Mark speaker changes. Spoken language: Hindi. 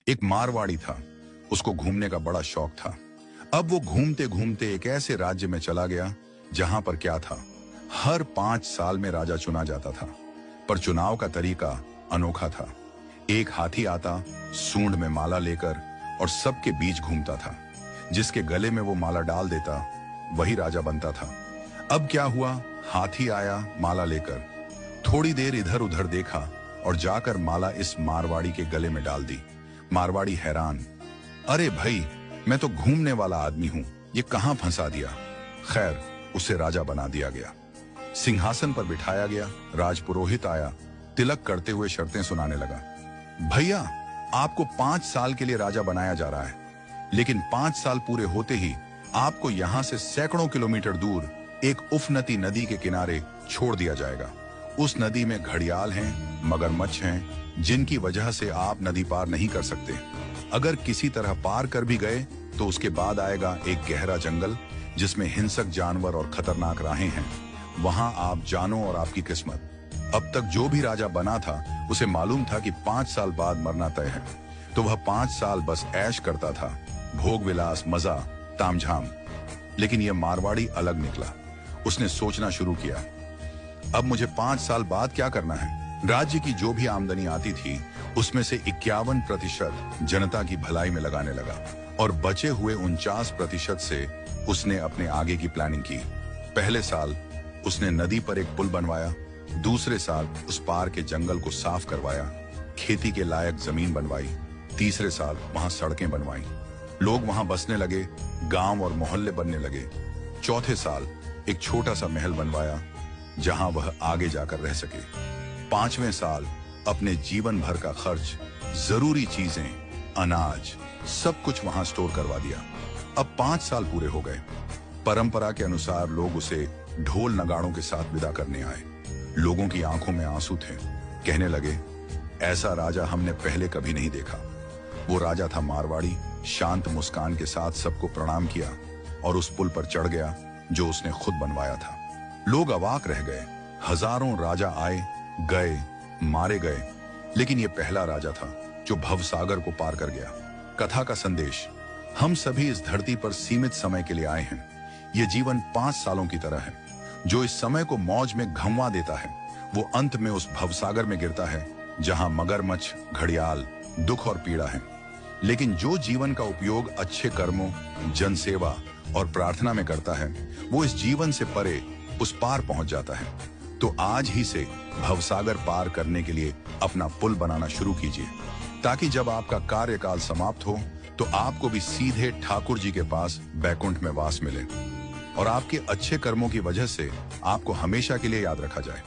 Speaker 1: एक मारवाड़ी था, उसको घूमने का बड़ा शौक था। अब वो घूमते घूमते एक ऐसे राज्य में चला गया जहां पर क्या था, हर 5 साल में राजा चुना जाता था, पर चुनाव का तरीका अनोखा था। एक हाथी आता, सूंड में माला लेकर, और सबके बीच घूमता था। जिसके गले में वो माला डाल देता वही राजा बनता था। अब क्या हुआ, हाथी आया माला लेकर, थोड़ी देर इधर उधर देखा और जाकर माला इस मारवाड़ी के गले में डाल दी। मारवाड़ी हैरान, अरे भाई, मैं तो घूमने वाला आदमी हूं, ये कहां फंसा दिया। खैर, उसे राजा बना दिया गया, सिंहासन पर बिठाया गया। राजपुरोहित आया, तिलक करते हुए शर्तें सुनाने लगा। भैया, आपको 5 साल के लिए राजा बनाया जा रहा है, लेकिन 5 साल पूरे होते ही आपको यहां से सैकड़ों किलोमीटर दूर एक उफनती नदी के किनारे छोड़ दिया जाएगा। उस नदी में घड़ियाल हैं, मगरमच्छ हैं, जिनकी वजह से आप नदी पार नहीं कर सकते। अगर किसी तरह पार कर भी गए तो उसके बाद आएगा एक गहरा जंगल जिसमें हिंसक जानवर और खतरनाक राहें हैं। वहां आप जानो और आपकी किस्मत। अब तक जो भी राजा बना था उसे मालूम था कि 5 साल बाद मरना तय है, तो वह 5 साल बस ऐश करता था, भोग विलास, मजा, तामझाम। लेकिन यह मारवाड़ी अलग निकला। उसने सोचना शुरू किया, अब मुझे 5 साल बाद क्या करना है। राज्य की जो भी आमदनी आती थी उसमें से 51% जनता की भलाई में लगाने लगा, और बचे हुए 49% से उसने अपने आगे की प्लानिंग की। पहले साल उसने नदी पर एक पुल बनवाया, दूसरे साल उस पार के जंगल को साफ करवाया, खेती के लायक जमीन बनवाई, तीसरे साल वहां सड़कें बनवाई, लोग वहां बसने लगे, गांव और मोहल्ले बनने लगे। चौथे साल एक छोटा सा महल बनवाया जहां वह आगे जाकर रह सके। 5वें साल अपने जीवन भर का खर्च, जरूरी चीजें, अनाज, सब कुछ वहां स्टोर करवा दिया। अब 5 साल पूरे हो गए। परंपरा के अनुसार लोग उसे ढोल नगाड़ों के साथ विदा करने आए। लोगों की आंखों में आंसू थे। कहने लगे, ऐसा राजा हमने पहले कभी नहीं देखा। वो राजा था मारवाड़ी, शांत मुस्कान के साथ सबको प्रणाम किया और उस पुल पर चढ़ गया जो उसने खुद बनवाया था। लोग अवाक रह गए। हजारों राजा आए गए, मारे गए, लेकिन ये पहला राजा था जो भवसागर को पार कर गया। कथा का संदेश, हम सभी इस धरती पर सीमित समय के लिए आए हैं। ये जीवन 5 सालों की तरह है। जो इस समय को मौज में घंवा देता है वो अंत में उस भवसागर में गिरता है जहां मगरमच्छ, घड़ियाल, दुख और पीड़ा है। लेकिन जो जीवन का उपयोग अच्छे कर्मों, जनसेवा और प्रार्थना में करता है वो इस जीवन से परे उस पार पहुंच जाता है। तो आज ही से भवसागर पार करने के लिए अपना पुल बनाना शुरू कीजिए, ताकि जब आपका कार्यकाल समाप्त हो तो आपको भी सीधे ठाकुर जी के पास बैकुंठ में वास मिले और आपके अच्छे कर्मों की वजह से आपको हमेशा के लिए याद रखा जाए।